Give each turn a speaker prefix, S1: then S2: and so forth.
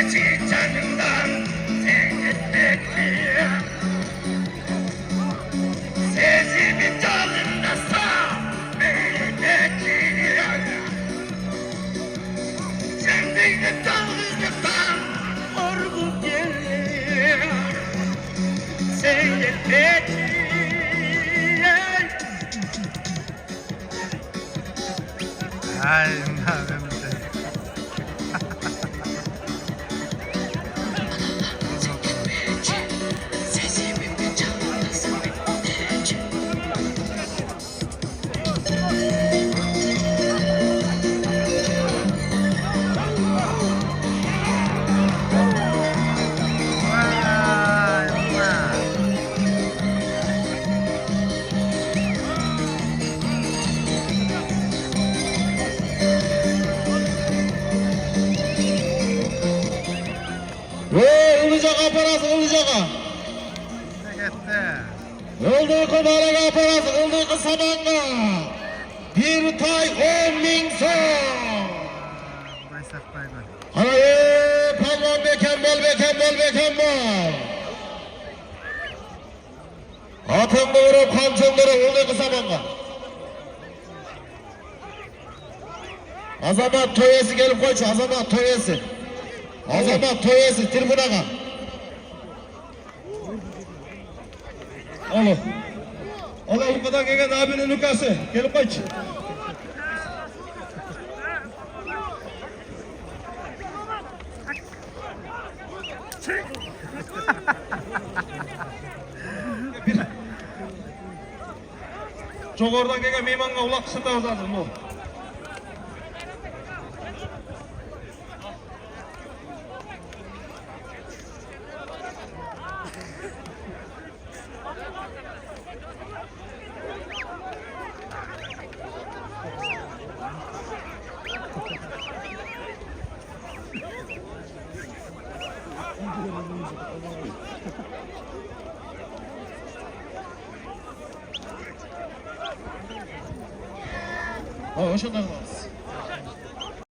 S1: geçi canımdan seyretmekti. Sesimi canımda seyretmekti. Sen beni tanrıdan orgu gelir seyretmekti.
S2: Ay, nada.
S3: Ilıcağa parası Ilıcağa. Öldüğü kumara parası öldüğü samanga. Bir tay 10.000 son. Hayır, palvan bekembol. Atın vurup kamçındırı öldüğü samanga. Azamat Toyesi gelip koyçu, Azamat Toyesi. Azamat Toyesi, tribünaga. Alo. Allah bu kadar gelen abinin nükası. Gelip koyçu. Çok oradan gelen mimanga ulak kısımda uzansın bu. Hoşçakalın.